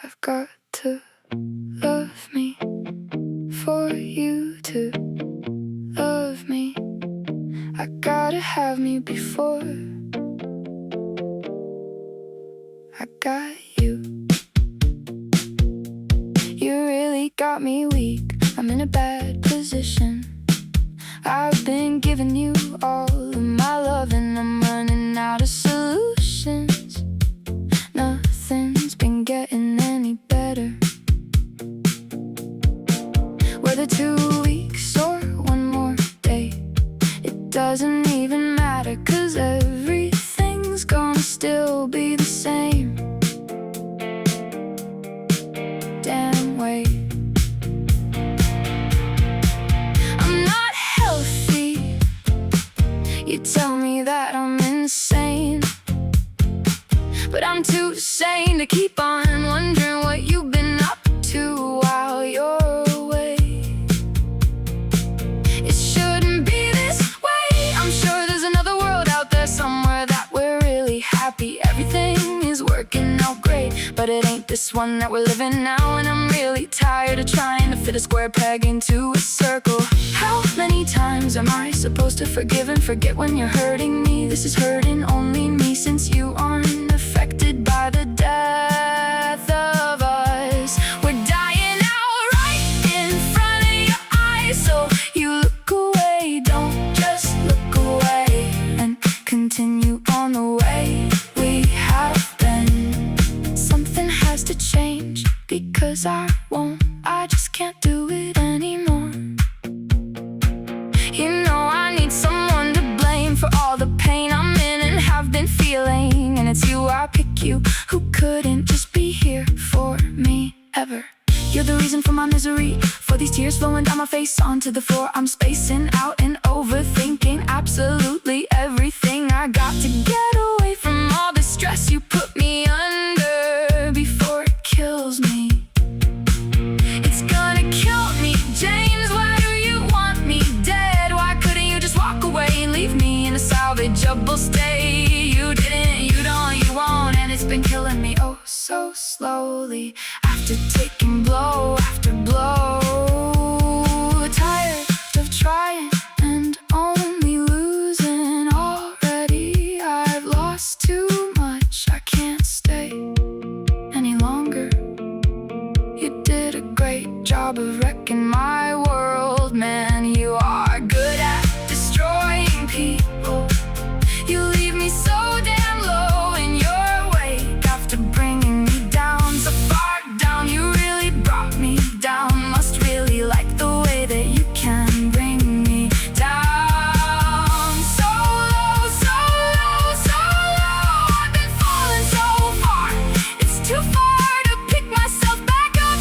I've got to love me for you to love me. I gotta have me before I got you. You really got me weak, I'm in a bad position. I've been giving you all of my love and I'm running out of solutions. Nothing's been getting any better. Whether 2 weeks or one more day, it doesn't even matter, 'cause everything's gonna still be the same. Damn way. I'm not healthy. You tell me that I'm insane, but I'm too sane to keep on wondering what you've been up to while you're away. It shouldn't be this way. I'm sure there's another world out there somewhere that we're really happy. Everything is working out great, but it ain't this one that we're living now. And I'm really tired of trying to fit a square peg into a circle. How many times am I supposed to forgive and forget when you're hurting me? This is hurting only me, since you aren't affected by the death of us. We're dying out right in front of your eyes, so you look away, don't just look away, and continue on the way we have been. Something has to change, because I just can't do it anymore. You know I need someone to blame for all the pain I'm in and have been feeling. And it's you, I pick you, who couldn't just be here for me ever. You're the reason for my misery, for these tears flowing down my face onto the floor. I'm spacing out and overthinking absolutely everything. I got to get away from all the stress you put me under before it kills me. It's gonna kill me, James. Why do you want me dead? Why couldn't you just walk away and leave me in a salvageable state? You didn't, you don't, you won't, and it's been killing me oh so slowly. After taking blow after blow, tired of trying and only losing already. I've lost too much, I can't stay any longer. You did a great job of wrecking my world, man. You are good at destroying people. You leave me so damn low in your wake after bringing me down so far down. You really brought me down. Must really like the way that you can bring me down. So low, so low, so low. I've been falling so far, it's too far to pick myself back up.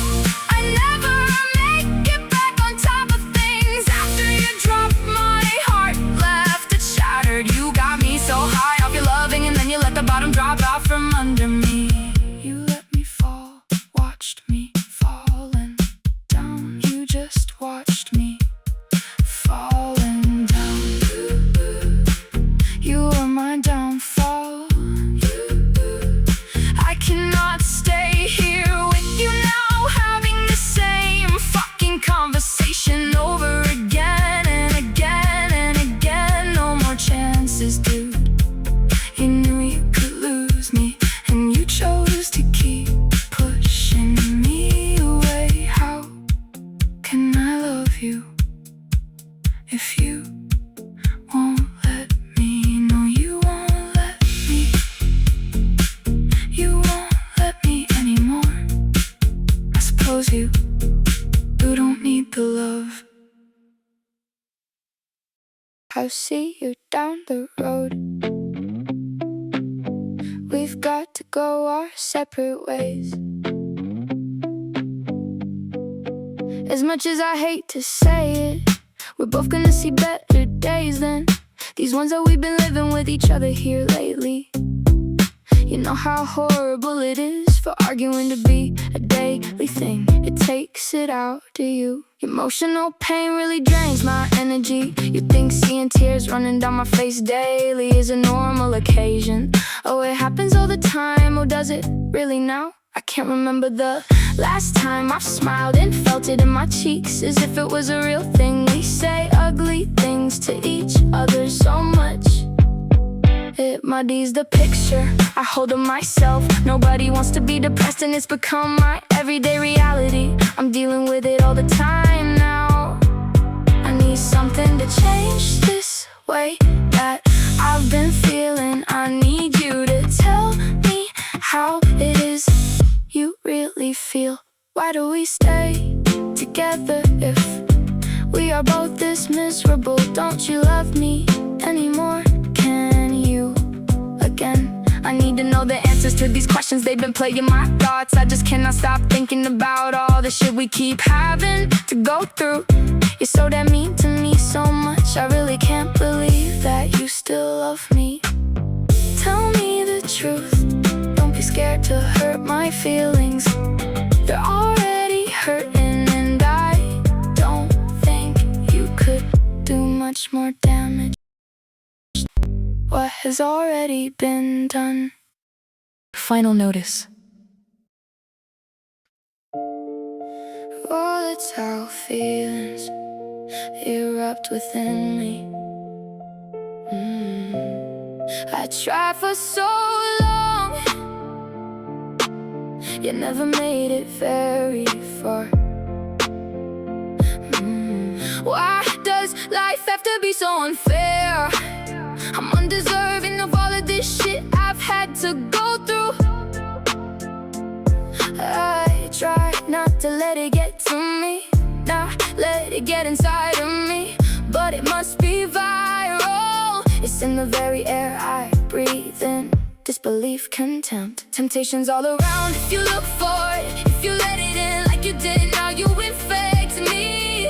I never make it back on top of things after you dropped my heart, left it shattered. You got me so high off your loving, and then you let the bottom drop out from under me. You let me fall, watched me falling down. You just watched me falling down. You were my downfall. I cannot stay here with you now, having the same fucking conversation over again and again and again. No more chances, dude. You knew you could lose me, and you chose to keep pushing me away. How can I love you if you won't let me? No, you won't let me. You won't let me anymore. I suppose you don't need the love. I'll see you down the road. We've got to go our separate ways. As much as I hate to say it, we're both gonna see better days than these ones that we've been living with each other here lately. You know how horrible it is for arguing to be a daily thing. It takes it out to you. Emotional pain really drains my energy. You think seeing tears running down my face daily is a normal occasion. Oh, it happens all the time. Oh, does it really now? I can't remember the last time I've smiled and felt it in my cheeks, as if it was a real thing. We say ugly things to each other so much it muddies the picture I hold of myself. Nobody wants to be depressed, and it's become my everyday reality. I'm dealing with it all the time now. I need something to change this way that I've been feeling. I need you to tell me how it is you really feel. Why do we stay together if we are both this miserable? Don't you love me anymore? Can you again? I need to know the answers to these questions. They've been plaguing my thoughts. I just cannot stop thinking about all the shit we keep having to go through. You're so damn mean to me, so much. I really can't believe that you still love me. Tell me the truth. Don't be scared to hurt my feelings. They're already hurting, and I don't think you could do much more damage. What has already been done. Final notice. Volatile feelings erupt within me. I tried for so long, yet never made it very far. Why does life have to be so unfair? I'm undeserving of all of this shit I've had to go through. I try not to let it get to me, not let it get inside of me, but it must be viral. It's in the very air I breathe in. Disbelief, contempt, temptations all around. If you look for it, if you let it in like you did, now you infect me.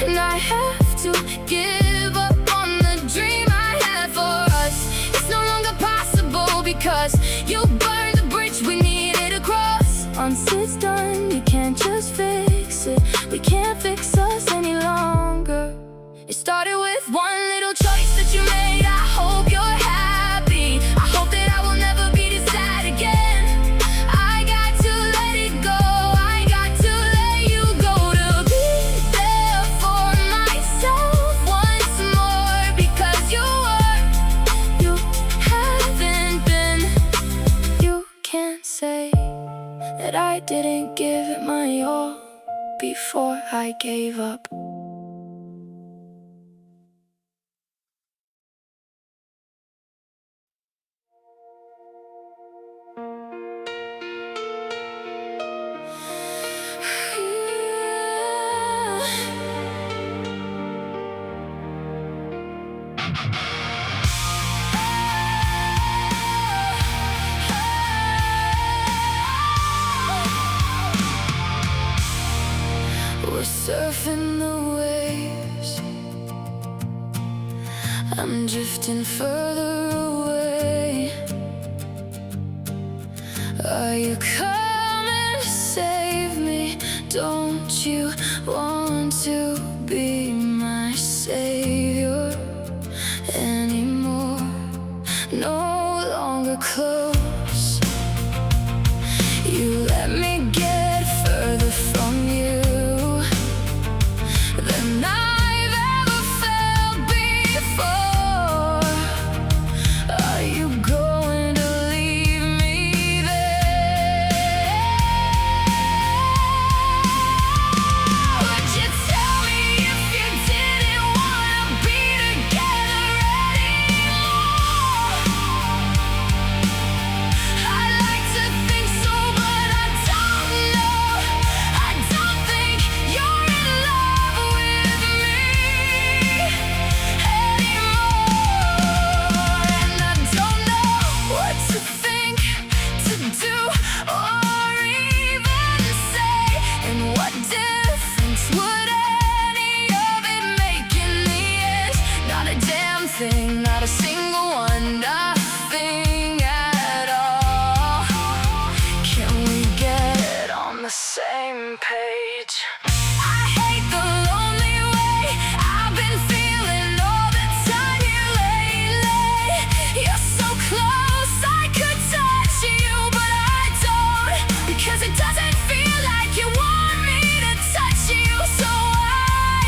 And I have to give up on the dream I had for us. It's no longer possible because you burned the bridge we needed to cross. Once it's done, you can't just fix it. We can't fix us any longer. It started with one little choice that you made. I hope you're happy. I hope that I will never be this sad again. I got to let it go. I got to let you go, to be there for myself once more. Because you haven't been. You can't say that I didn't give it my all before I gave up. We're surfing the waves. I'm drifting further away. Are you coming to save me? Don't you want to be my savior anymore? No longer close. You let me get further from you than I've ever felt before. Are you going to leave me there? Would you tell me if you didn't want to be together anymore? I like to think so, but I don't know. I don't think you're in love with me anymore. And I don't know what to think, to do, or even say. And what difference would any of it make in the end? Not a damn thing, not a single one, nothing at all. Can we get on the same page? I hate the lonely way I've been feeling all the time here lately. You're so close, I could touch you, but I don't. 'cause it doesn't feel like you want me to touch you. So I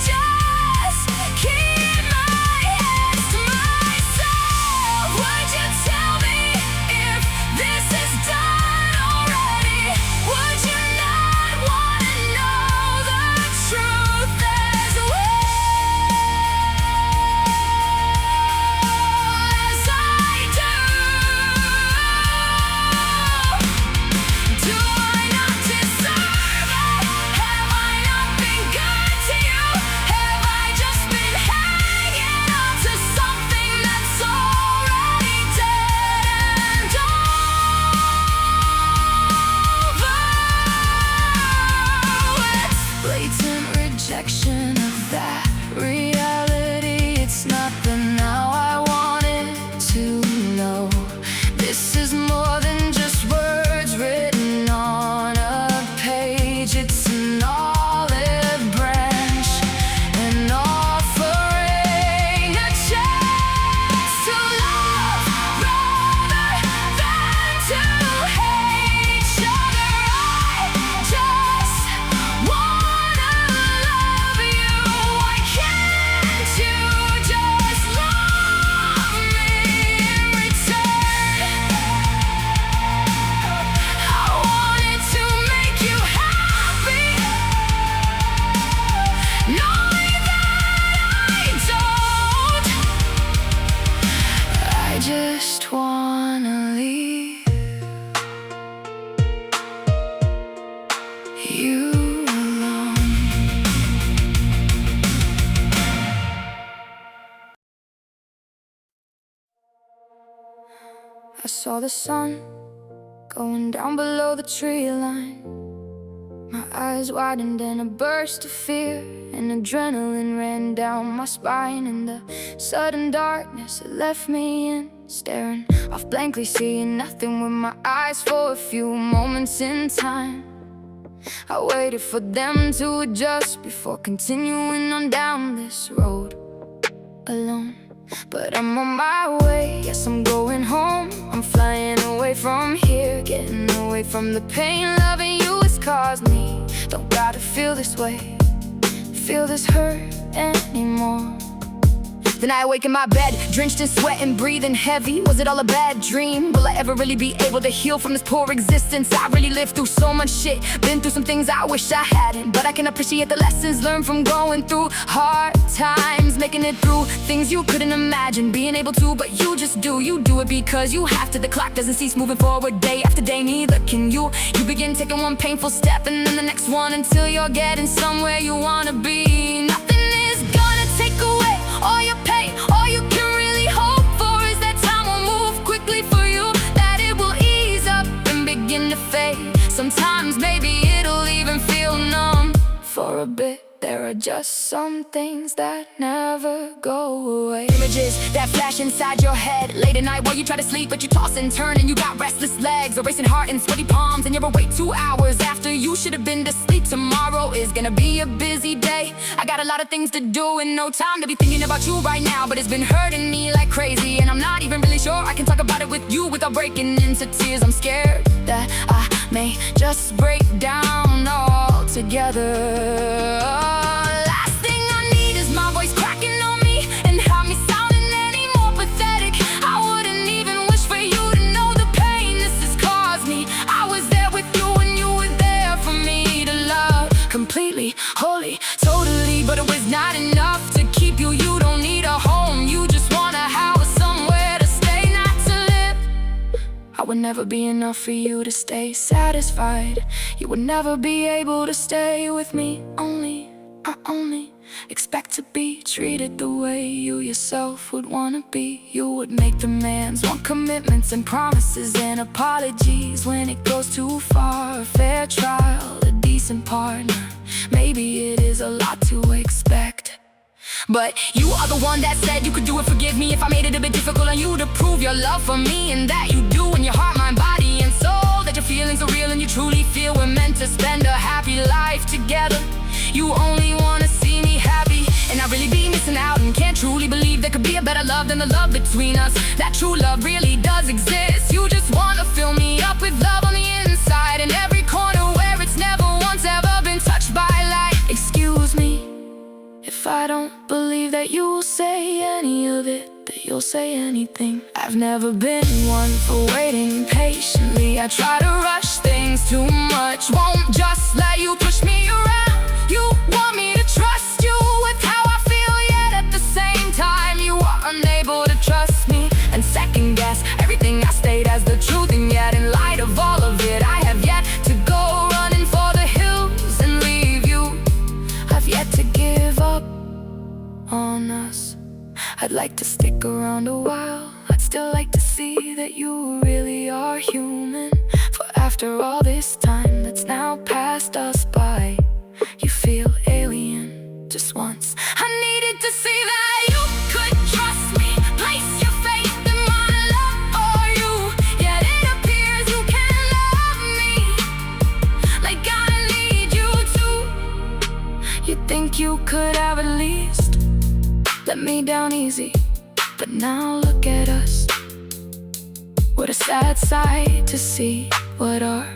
just keep my hands to myself. Would you tell me if this is done already? Would you not wanna know the truth as well as I do? Do I not deserve it? Have I not been good to you? Have I just been hanging on to something that's already dead and over? It's blatant rejection of that reality. It's not the now I wanted to know. This is more than just words written on a page. It's an olive branch, an offering, a chance to love rather than to hate each other. I just wanna love you. Why can't you just love me in return? I wanted to make you happy, knowing that I don't. I just wanna leave you alone. I saw the sun going down below the tree line. My eyes widened and a burst of fear and adrenaline ran down my spine. In the sudden darkness, it left me in, staring off blankly, seeing nothing with my eyes for a few moments in time. I waited for them to adjust before continuing on down this road alone. But I'm on my way, yes, I'm going home. I'm flying away from here, getting away from the pain loving you has caused me. Don't gotta feel this way, feel this hurt anymore. Then I awake in my bed, drenched in sweat and breathing heavy. Was it all a bad dream? Will I ever really be able to heal from this poor existence? I really lived through so much shit, been through some things I wish I hadn't. But I can appreciate the lessons learned from going through hard times, making it through things you couldn't imagine being able to. But you just do, you do it because you have to. The clock doesn't cease moving forward day after day, neither can you. You begin taking one painful step and then the next one, until you're getting somewhere you wanna be. Nothing is gonna take away all your pain. All you can really hope for is that time will move quickly for you, that it will ease up and begin to fade. Sometimes maybe it'll even feel numb for a bit. There are just some things that never go away. Images that flash inside your head late at night while you try to sleep, but you toss and turn and you got restless legs, a racing heart and sweaty palms, and you're awake 2 hours after you should have been to sleep. Tomorrow is gonna be a busy day. I got a lot of things to do and no time to be thinking about you right now. But it's been hurting me like crazy, and I'm not even really sure I can talk about it with you without breaking into tears. I'm scared that I may just break down altogether. Last thing I need is my voice cracking on me and have me sounding any more pathetic. I wouldn't even wish for you to know the pain this has caused me. I was there with you and you were there for me to love completely, wholly, totally. But it was not enough to keep you. You don't need a home, you just want a house, somewhere to stay, not to live. I would never be enough for you to stay satisfied. You would never be able to stay with me. I only expect to be treated the way you yourself would wanna be. You would make demands, want commitments and promises and apologies when it goes too far. A fair trial, a decent partner, maybe it is a lot to expect. But you are the one that said you could do it. Forgive me if I made it a bit difficult on you to prove your love for me, and that you do in your heart, mind, body, and soul. That your feelings are real and you truly feel we're meant to spend a happy life together. You only wanna see me happy, and I really be missing out and can't truly believe there could be a better love than the love between us. That true love really does exist. You just wanna fill me up with love on the inside, and you'll say anything. I've never been one for waiting patiently. I try to rush things too much, won't just let you push me around. You want me to trust you with how I feel, yet at the same time you are unable to trust me and second guess everything I state as the truth. And yet in light of all of it, I have yet to go running for the hills and leave you. I've yet to give up on us. I'd like to stick around a while. I'd still like to see that you really are human. For after all this time that's now passed us by, you feel alien just once. I needed to see that you could trust me, place your faith in my love for you. Yet it appears you can't love me like I need you to. You think you could have at least let me down easy, but now look at us. What a sad sight to see what our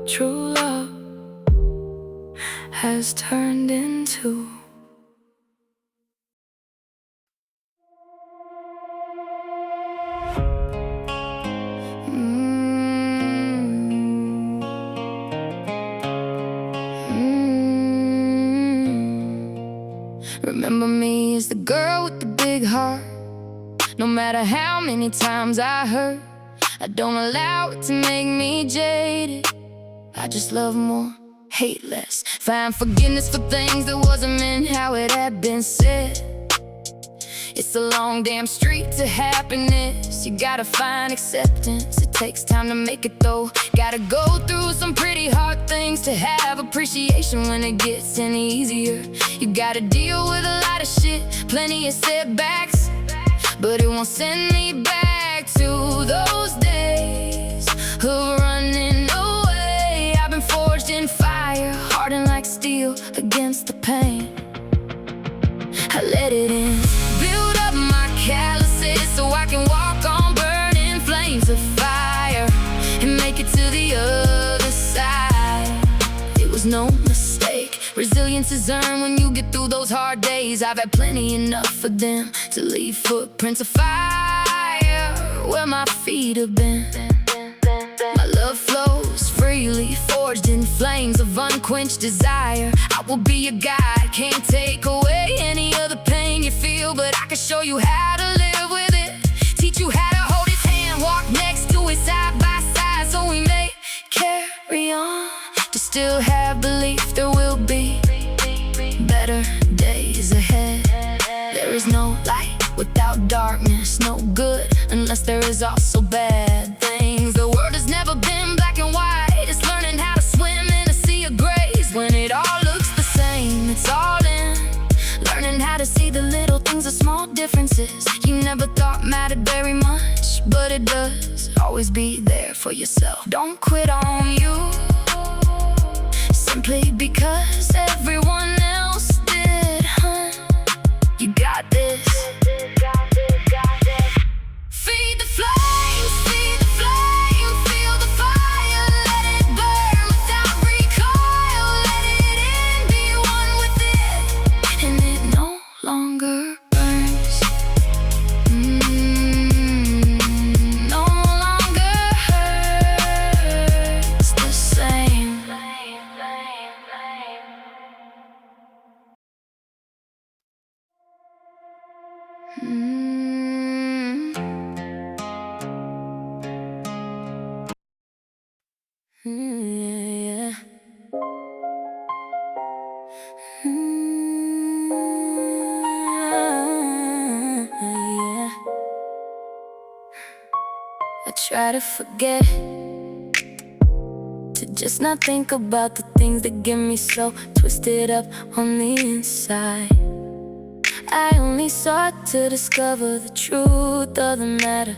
true love has turned into. Remember me as the girl with the big heart. No matter how many times I hurt, I don't allow it to make me jaded. I just love more, hate less. Find forgiveness for things that wasn't meant how it had been said. It's a long damn street to happiness. You gotta find acceptance. It takes time to make it though. Gotta go through some pretty hard things to have appreciation when it gets any easier. You gotta deal with a lot of shit, plenty of setbacks, but it won't send me back to those days of running away. I've been forged in fire, hardened like steel against the pain. I let it in, build up my calluses so I can walk on burning flames of fire and make it to the other side. It was no mistake. Resilience is earned when you get through those hard days. I've had plenty enough of them to leave footprints of fire where my feet have been. My love flows freely, forged in flames of unquenched desire. I will be your guide, can't take away any of the pain you feel, but I can show you how to live with it. Teach you how to hold his hand, walk next to it side by side, so we may carry on to still have belief there will be better days ahead. There is no light without darkness, no good unless there is also bad things. The world has never been black and white. It's learning how to swim in a sea of grays. When it all looks the same, it's all in learning how to see the little things, the small differences you never thought mattered very much, but it does. Always be there for yourself. Don't quit on you simply because everyone else did, huh? You got this. Feed the flame, feel the fire, let it burn without recoil, let it in, be one with it, and it no longer burns, no longer hurts the same. Yeah. Yeah. I try to forget, to just not think about the things that get me so twisted up on the inside. I only sought to discover the truth of the matter.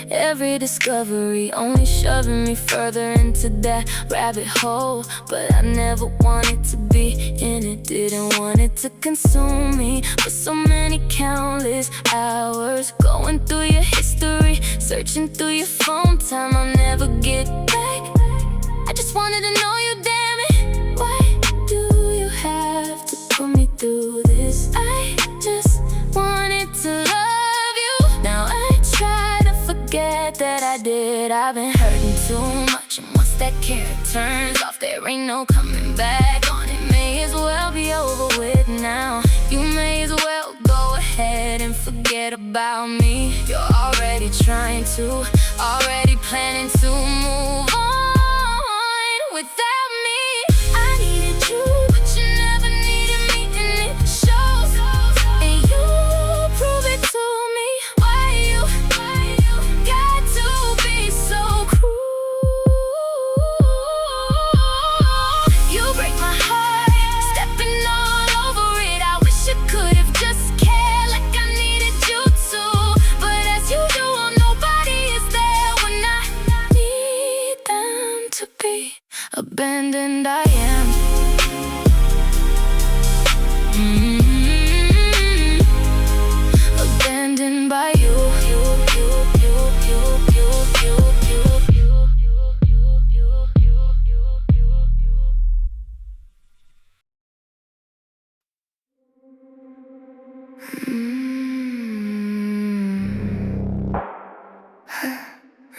Every discovery only shoving me further into that rabbit hole. But I never wanted to be in it, didn't want it to consume me. But so many countless hours going through your history, searching through your phone time I'll never get back. I just wanted to know you, damn it. Why do you have to put me through this? I just wanted to love you. Now I've been hurting too much, and once that care turns off, there ain't no coming back on it. May as well be over with now. You may as well go ahead and forget about me. You're already trying to, already planning to move on without me. I needed you, but you never needed me, and it shows. And you prove it to me. Why you got to be so cruel? You break my heart, stepping all over it. I wish you could have just cared like I needed you to. But as you do, nobody is there when I need them to be. Abandoned I am. Abandoned by you.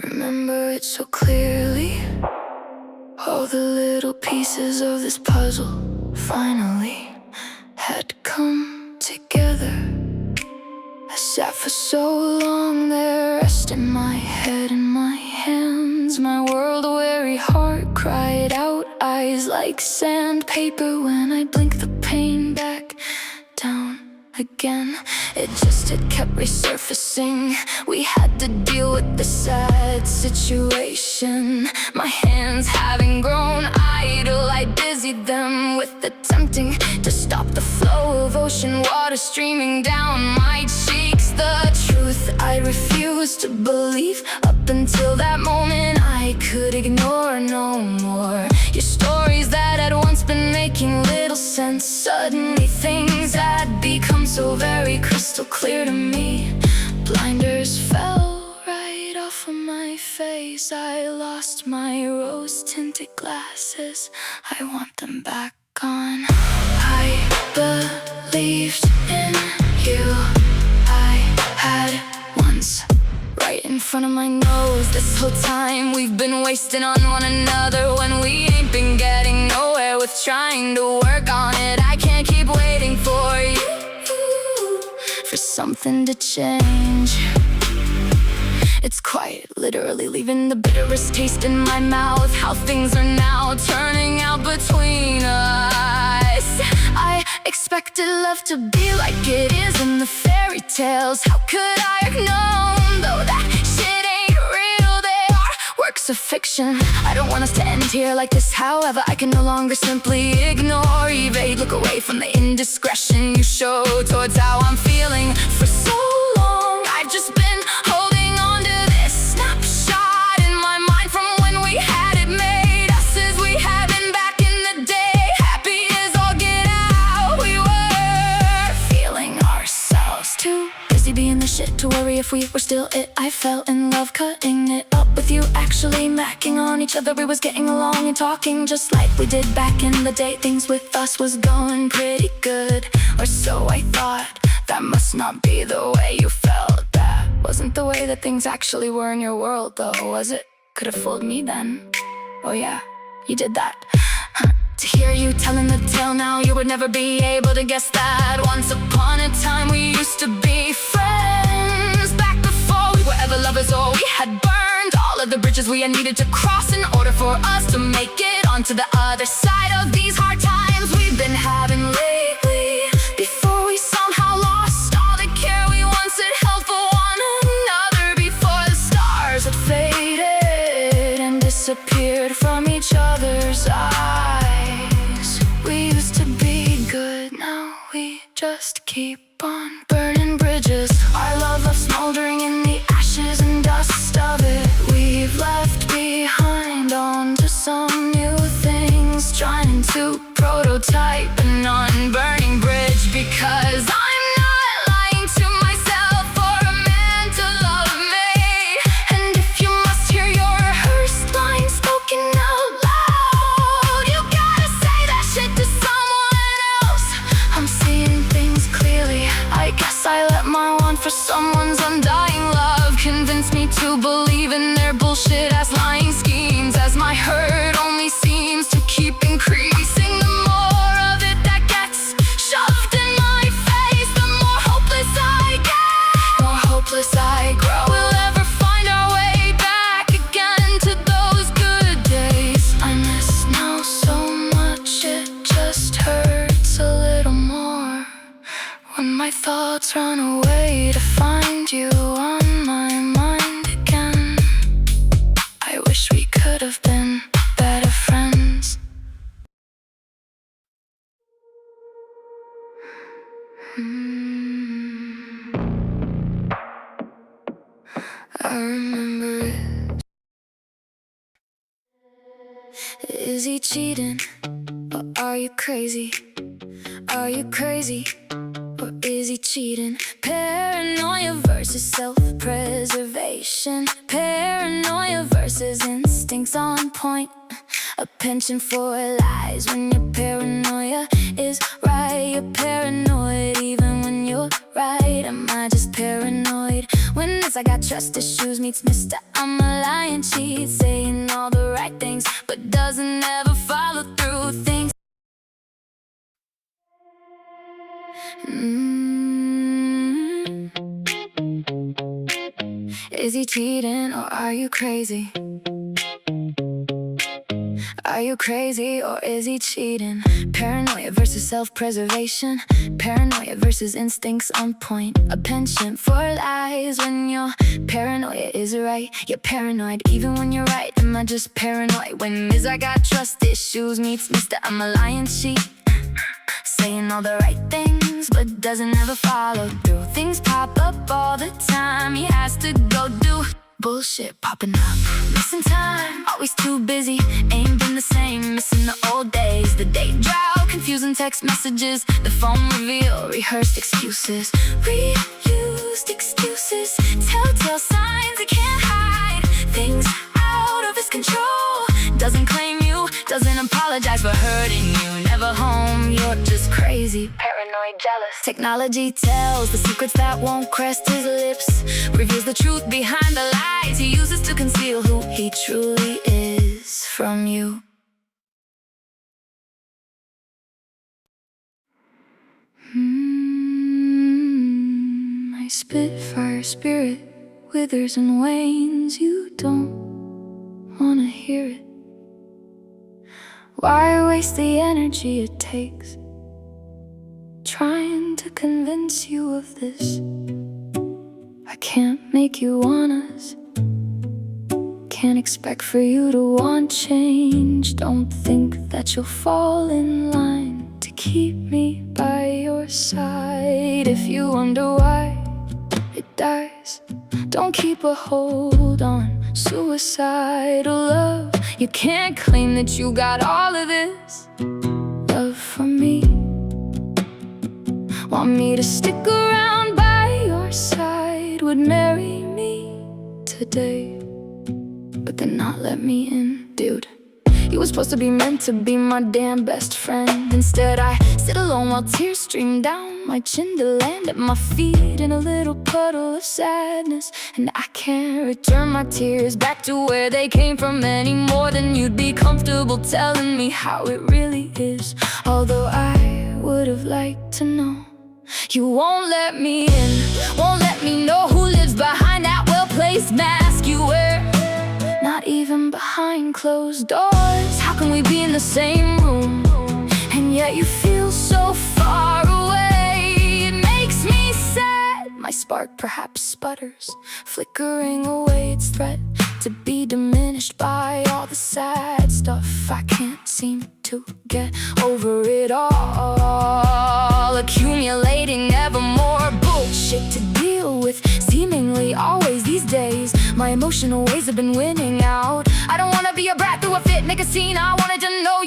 Remember it so clearly. All the little pieces of this puzzle finally had come together. I sat for so long there, resting my head in my hands. My world-weary heart cried out, eyes like sandpaper. When I blinked the pain back down again, it kept resurfacing. We had to deal with the sad situation. My hands having grown idle, I busied them with attempting to stop the flow of ocean water streaming down my cheeks. The truth I refused to believe. Up until that moment I could ignore no more. Your stories that had once been making little sense, suddenly things had become so very crystal clear to me. Blinders fell right off of my face. I lost my rose-tinted glasses. I want them back on. I believed in you. I had once right in front of my nose. This whole time we've been wasting on one another when we ain't been getting nowhere with trying to work on it. I can't keep waiting for you, for something to change. It's quite literally leaving the bitterest taste in my mouth. How things are now turning out between us. I expected love to be like it is in the fairy tales. How could I have known, though, that shit ain't real? They are works of fiction. I don't want us to end here like this. However, I can no longer simply ignore, evade, look away from the indiscretion you show towards how I'm feeling. For so long I've just been holding on to this snapshot in my mind from when we had it made. Us as we had been back in the day, happy as all get out. We were feeling ourselves, too busy being the shit to worry if we were still it. I fell in love cutting it up with you, actually macking on each other. We was getting along and talking just like we did back in the day. Things with us was going pretty good, or so I thought. That must not be the way you felt. That wasn't the way that things actually were in your world, though, was it? Could have fooled me then. Oh yeah, you did that. To hear you telling the tale now, you would never be able to guess that once upon a time we used to be friends. Back before we were ever lovers, or we had burned all of the bridges we had needed to cross in order for us to make it onto the other side of these hard times we've been having lately. Before we somehow lost all the care we once had held for one another, before the stars had faded and disappeared from each other's eyes. We used to be good, now we just keep on burning bridges. Our love left smoldering in the ashes and dust of it. We've left behind onto some new things, trying to prototype an unburning bridge. Because I'm not lying to myself for a man to love me. And if you must hear your rehearsed lines spoken out loud, you gotta say that shit to someone else. I'm seeing things clearly. I guess I let my want for someone's undying love convince me to believe in their bullshit. I remember it. Is he cheating? Or are you crazy? Are you crazy? Or is he cheating? Paranoia versus self-preservation. Paranoia versus instincts on point. A penchant for lies when your paranoia is right. You're paranoid even when you're right. Am I just paranoid? When it's like I trust issues meets Mr. I'm a lying cheat, saying all the right things but doesn't ever follow through things. Is he cheating or are you crazy? Are you crazy or is he cheating? Paranoia versus self-preservation. Paranoia versus instincts on point. A penchant for lies when your paranoia is right. You're paranoid even when you're right. Am I just paranoid? When Ms. I got trust issues meets Mr. I'm a lying cheat, saying all the right things but doesn't ever follow through. Things pop up all the time, he has to go do bullshit popping up, missing time, always too busy, ain't been the same, missing the old days, the day drought, confusing text messages, the phone reveal, rehearsed excuses, reused excuses, telltale signs he can't hide, things out of his control, doesn't claim you, doesn't apologize for hurting you, never home, you're just crazy, paranoid, jealous. Technology tells the secrets that won't crest his lips, reveals the truth behind the lies he uses to conceal who he truly is from you. My Spitfire spirit withers and wanes. You don't wanna hear it. Why waste the energy it takes trying to convince you of this? I can't make you want us, can't expect for you to want change. Don't think that you'll fall in line to keep me by your side. If you wonder why it dies, don't keep a hold on suicidal love. You can't claim that you got all of this love from me. Want me to stick around by your side, would marry me today, but then not let me in, dude. You were supposed to be meant to be my damn best friend. Instead I sit alone while tears stream down my chin to land at my feet in a little puddle of sadness. And I can't return my tears back to where they came from any more than you'd be comfortable telling me how it really is. Although I would have liked to know. You won't let me in, won't let me know who lives behind that well-placed mask you wear. Not even behind closed doors. How can we be in the same room and yet you feel so far away? It makes me sad. My spark perhaps sputters, flickering away its threat to be diminished by all the sad stuff. I can't seem to get over it all, accumulating ever more bullshit to deal with, seemingly always these days. My emotional ways have been winning out. I don't wanna be a brat through a fit, make a scene. I wanted to know